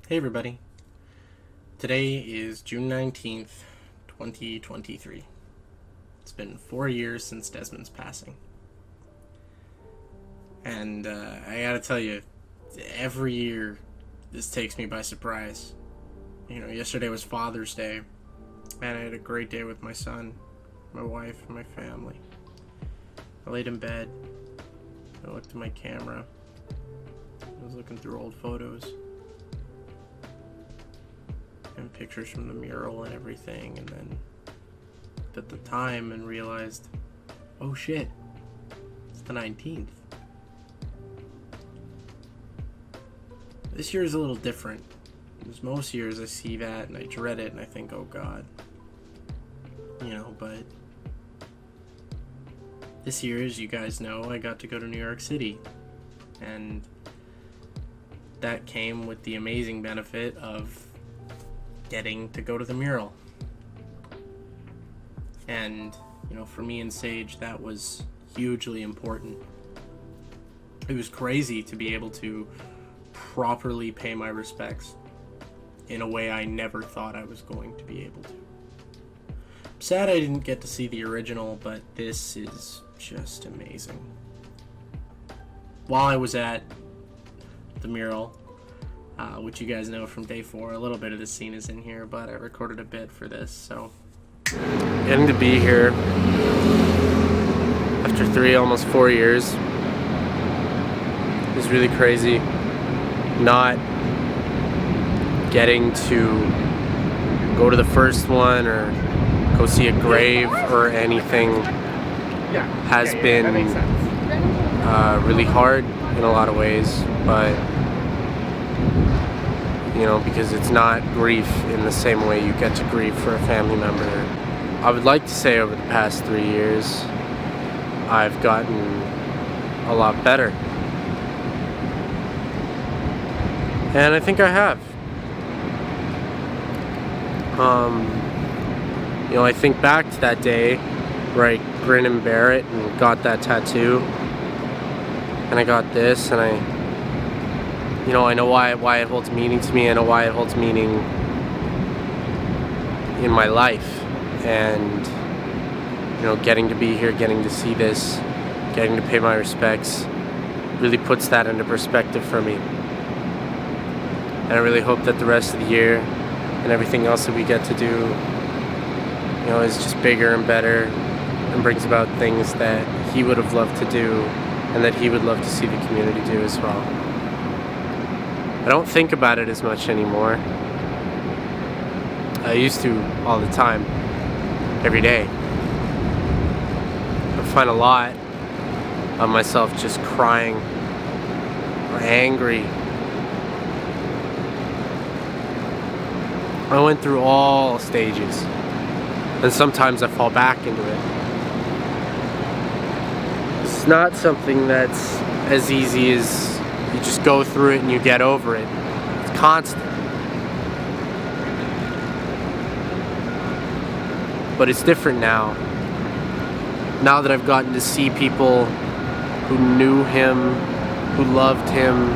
Hey everybody. Today is June 19th, 2023. It's been 4 years since Desmond's passing. And I gotta tell you, every year this takes me by surprise. Yesterday was Father's Day, and I had a great day with my son, my wife, and my family. I laid in bed, I looked at my camera, I was looking through old photos and pictures from the mural and everything, and then at the time and realized, oh shit, it's the 19th. This year is a little different, because most years I see that and I dread it and I think, oh god. But this year, as you guys know, I got to go to New York City, and that came with the amazing benefit of getting to go to the mural. And for me and Sage, that was hugely important. It was crazy to be able to properly pay my respects in a way I never thought I was going to be able to. I'm sad I didn't get to see the original, but this is just amazing. While I was at the mural, which you guys know from day 4, a little bit of this scene is in here, but I recorded a bit for this, so. Getting to be here after 3, almost 4 years is really crazy. Not getting to go to the first one or go see a grave or anything has been really hard in a lot of ways, but because it's not grief in the same way you get to grieve for a family member. I would like to say over the past 3 years, I've gotten a lot better. And I think I have. I think back to that day where I grin and bear it and got that tattoo. And I got this, and I know why it holds meaning to me. I know why it holds meaning in my life. And, getting to be here, getting to see this, getting to pay my respects really puts that into perspective for me. And I really hope that the rest of the year and everything else that we get to do, is just bigger and better and brings about things that he would have loved to do and that he would love to see the community do as well. I don't think about it as much anymore. I used to all the time, every day. I find a lot of myself just crying or angry. I went through all stages, and sometimes I fall back into it. It's not something that's as easy as you just go through it and you get over it. It's constant. But it's different now. Now that I've gotten to see people who knew him, who loved him,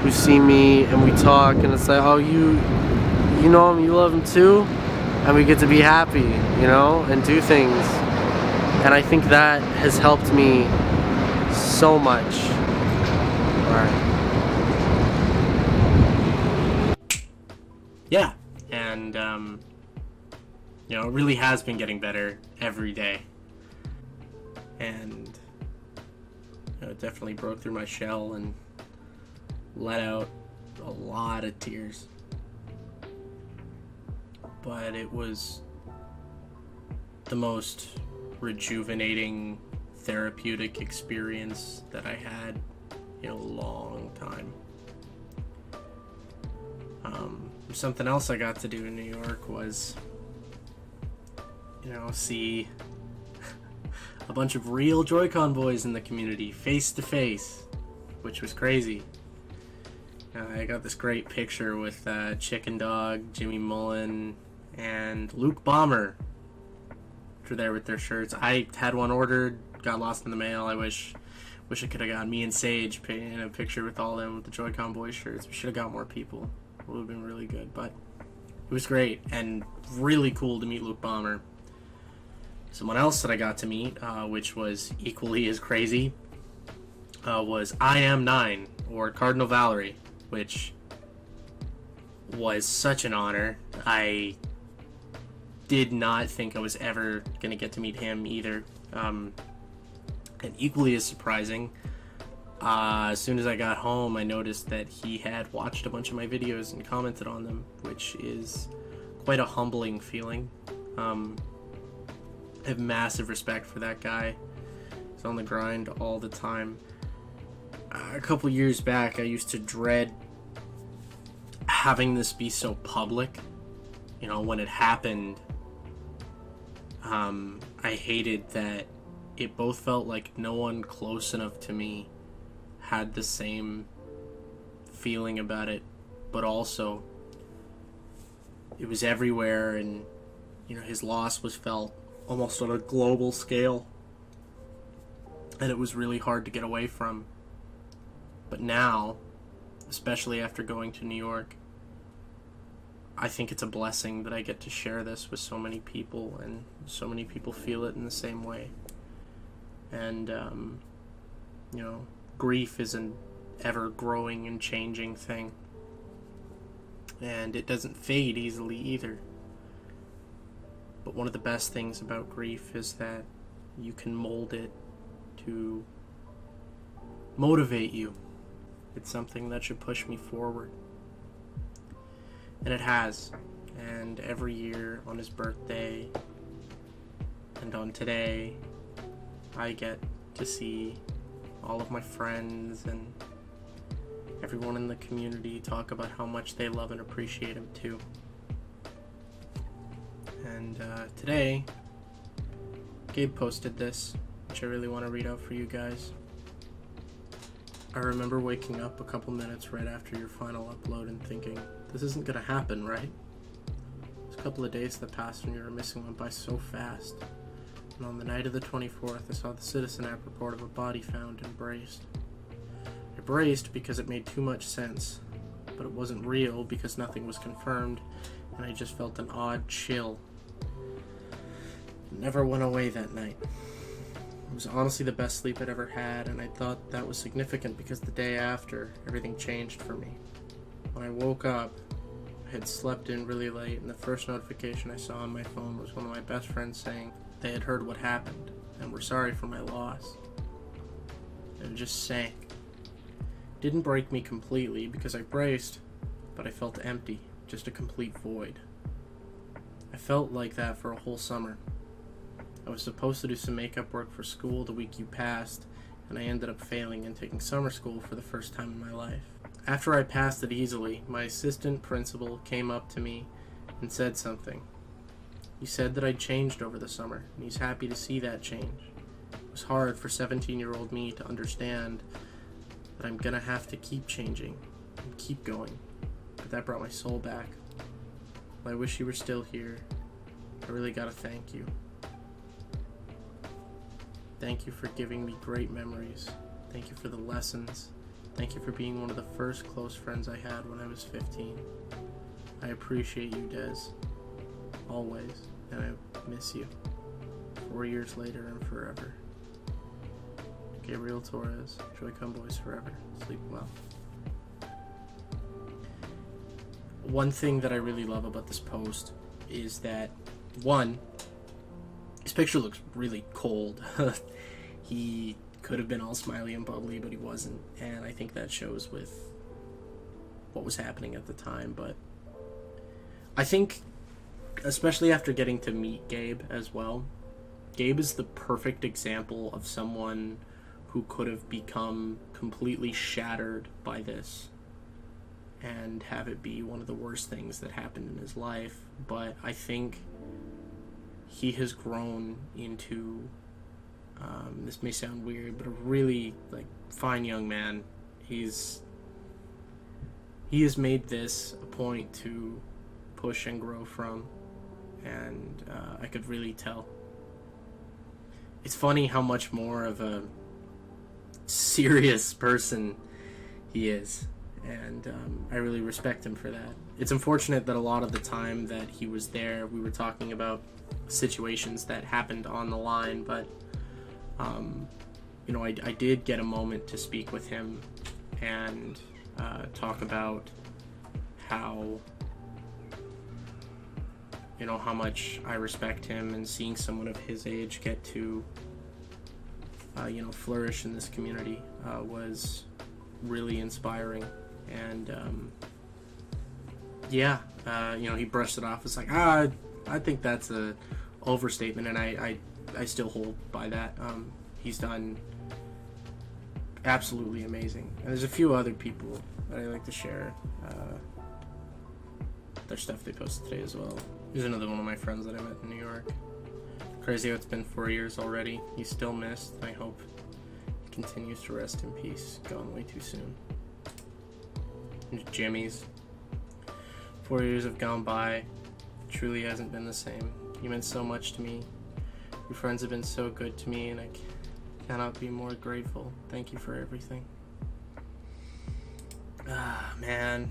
who see me and we talk, and it's like, oh, you know him, you love him too? And we get to be happy, and do things. And I think that has helped me so much. Yeah, and it really has been getting better every day. And it definitely broke through my shell and let out a lot of tears. But it was the most rejuvenating, therapeutic experience that I had in a long time. Something else I got to do in New York was, see a bunch of real Joy-Con boys in the community, face to face, which was crazy. I got this great picture with Chicken Dog, Jimmy Mullen, and Luke Bomber, which were there with their shirts. I had one ordered, got lost in the mail. I wish Wish I could have got me and Sage in a picture with all them with the Joy-Con Boys shirts. We should have got more people. It would have been really good, but it was great and really cool to meet Luke Bomber. Someone else that I got to meet, which was equally as crazy, was I Am 9, or Cardinal Valerie, which was such an honor. I did not think I was ever going to get to meet him either. And equally as surprising, as soon as I got home, I noticed that he had watched a bunch of my videos and commented on them, which is quite a humbling feeling. I have massive respect for that guy. He's on the grind all the time. A couple years back, I used to dread having this be so public. You know, when it happened, I hated that it both felt like no one close enough to me had the same feeling about it, but also it was everywhere, and you know, his loss was felt almost on a global scale, and it was really hard to get away from. But now, especially after going to New York, I think it's a blessing that I get to share this with so many people, and so many people feel it in the same way. And you know, grief is an ever growing and changing thing, and it doesn't fade easily either. But one of the best things about grief is that you can mold it to motivate you. It's something that should push me forward. And it has. And every year on his birthday and on today, I get to see all of my friends and everyone in the community talk about how much they love and appreciate him too. And today, Gabe posted this, which I really want to read out for you guys. I remember waking up a couple minutes right after your final upload and thinking, this isn't gonna happen, right? There's a couple of days that passed when you were missing went by so fast. And on the night of the 24th, I saw the Citizen app report of a body found and braced. I braced because it made too much sense, but it wasn't real because nothing was confirmed, and I just felt an odd chill. It never went away that night. It was honestly the best sleep I'd ever had, and I thought that was significant because the day after, everything changed for me. When I woke up, I had slept in really late, and the first notification I saw on my phone was one of my best friends saying they had heard what happened and were sorry for my loss. And it just sank. It didn't break me completely because I braced, but I felt empty, just a complete void. I felt like that for a whole summer. I was supposed to do some makeup work for school the week you passed, and I ended up failing and taking summer school for the first time in my life. After I passed it easily, my assistant principal came up to me and said something. He said that I'd changed over the summer, and he's happy to see that change. It was hard for 17-year-old me to understand that I'm gonna have to keep changing and keep going, but that brought my soul back. I wish you were still here. I really gotta thank you. Thank you for giving me great memories. Thank you for the lessons. Thank you for being one of the first close friends I had when I was 15. I appreciate you, Des. Always. And I miss you. 4 years later and forever. Gabriel Torres, Joy-Con Boys forever. Sleep well. One thing that I really love about this post is that, one, his picture looks really cold. He could have been all smiley and bubbly, but he wasn't, and I think that shows with what was happening at the time. But I think, especially after getting to meet Gabe as well, Gabe is the perfect example of someone who could have become completely shattered by this and have it be one of the worst things that happened in his life. But I think he has grown into, this may sound weird, but a really fine young man. He has made this a point to push and grow from, and I could really tell. It's funny how much more of a serious person he is, and I really respect him for that. It's unfortunate that a lot of the time that he was there, we were talking about situations that happened on the line, but I did get a moment to speak with him and talk about how how much I respect him, and seeing someone of his age get to flourish in this community was really inspiring. And he brushed it off. It's like, I think that's a overstatement, and I still hold by that. He's done absolutely amazing. And there's a few other people that I like to share their stuff they posted today as well. Here's another one of my friends that I met in New York. Crazy how it's been 4 years already. He's still missed. I hope he continues to rest in peace. Gone way too soon. And Jimmy's. 4 years have gone by. It truly hasn't been the same. You meant so much to me. Your friends have been so good to me, and I cannot be more grateful. Thank you for everything. Ah, man.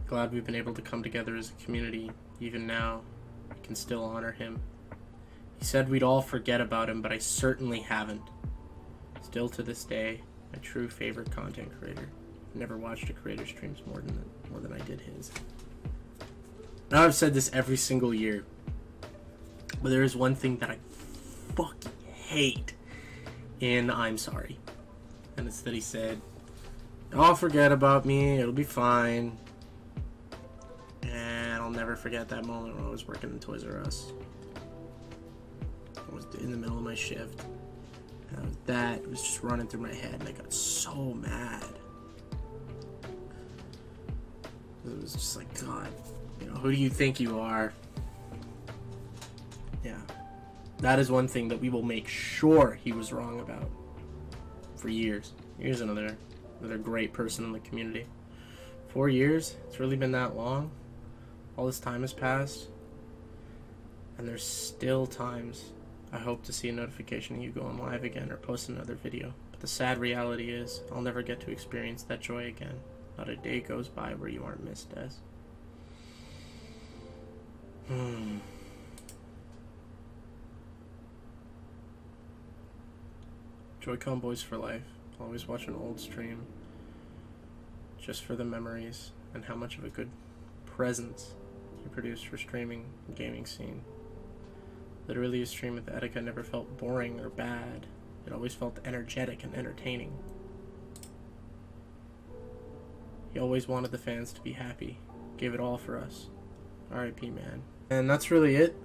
Glad we've been able to come together as a community. Even now, I can still honor him. He said we'd all forget about him, but I certainly haven't. Still to this day, my true favorite content creator. Never watched a creator streams more than I did his. Now I've said this every single year, but there is one thing that I fucking hate in I'm Sorry, and it's that he said, "I'll forget about me. It'll be fine." And I'll never forget that moment when I was working in Toys R Us. I was in the middle of my shift, and that was just running through my head, and I got so mad. It was just like, God, who do you think you are? Yeah. That is one thing that we will make sure he was wrong about for years. Here's another great person in the community. 4 years? It's really been that long? All this time has passed? And there's still times I hope to see a notification of you going live again or post another video. But the sad reality is I'll never get to experience that joy again. Not a day goes by where you aren't missed, Des. Joy-Con Boys for life. Always watch an old stream just for the memories and how much of a good presence you produced for streaming and gaming scene. Literally, a stream with Etika never felt boring or bad. It always felt energetic and entertaining. He always wanted the fans to be happy. Gave it all for us. R.I.P. man. And that's really it.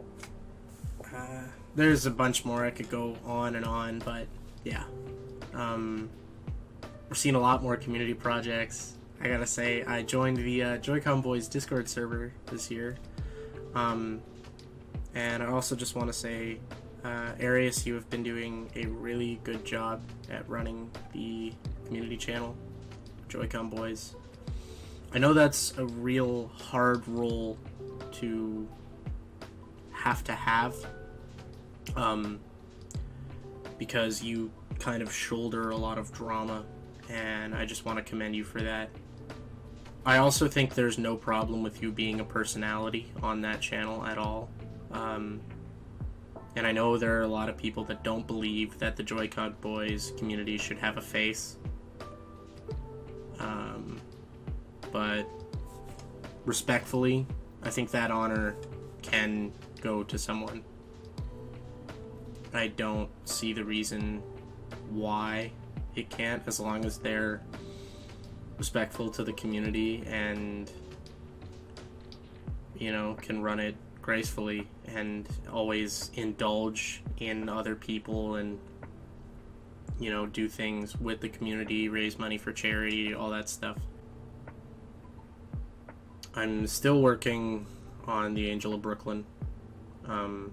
There's a bunch more. I could go on and on, but yeah. We're seeing a lot more community projects. I gotta say, I joined the Joy-Con Boys Discord server this year. And I also just want to say, Arius, you have been doing a really good job at running the community channel, Joy-Con Boys. I know that's a real hard role to have, because you kind of shoulder a lot of drama, and I just want to commend you for that. I also think there's no problem with you being a personality on that channel at all. And I know there are a lot of people that don't believe that the Joy-Con Boys community should have a face. But respectfully, I think that honor can go to someone. I don't see the reason why it can't, as long as they're respectful to the community and, can run it gracefully and always indulge in other people and, do things with the community, raise money for charity, all that stuff. I'm still working on the Angel of Brooklyn. And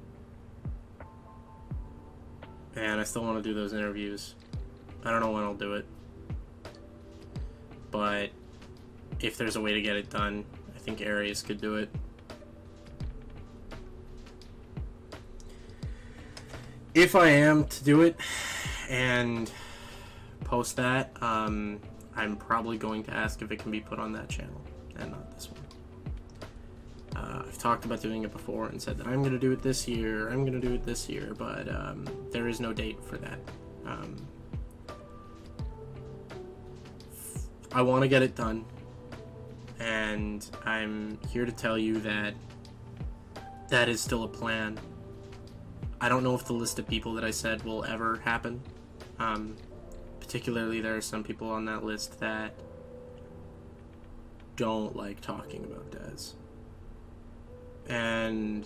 I still want to do those interviews. I don't know when I'll do it. But if there's a way to get it done, I think Arius could do it. if I am to do it and post that, I'm probably going to ask if it can be put on that channel and not this one. I've talked about doing it before and said that I'm going to do it this year, but there is no date for that. I want to get it done, and I'm here to tell you that that is still a plan. I don't know if the list of people that I said will ever happen. Particularly, there are some people on that list that don't like talking about Dez. And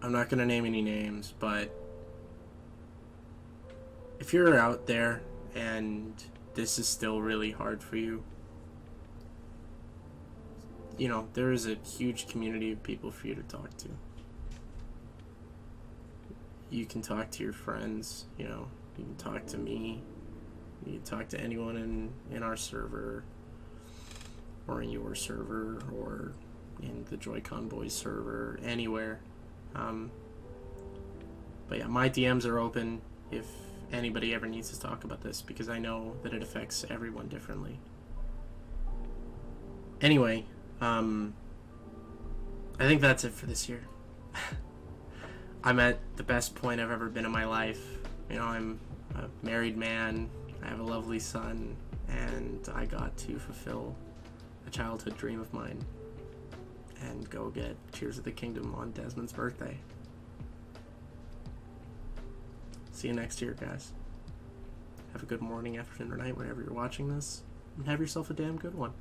I'm not going to name any names, but if you're out there and this is still really hard for you, you know, there is a huge community of people for you to talk to. You can talk to your friends, you know, you can talk to me, you can talk to anyone in our server, or in your server, or in the Joy-Con Boys server, anywhere. But yeah, my DMs are open if anybody ever needs to talk about this, because I know that it affects everyone differently. Anyway, I think that's it for this year. I'm at the best point I've ever been in my life. You know, I'm a married man, I have a lovely son, and I got to fulfill a childhood dream of mine and go get Tears of the Kingdom on Desmond's birthday. See you next year, guys. Have a good morning, afternoon, or night, whenever you're watching this, and have yourself a damn good one.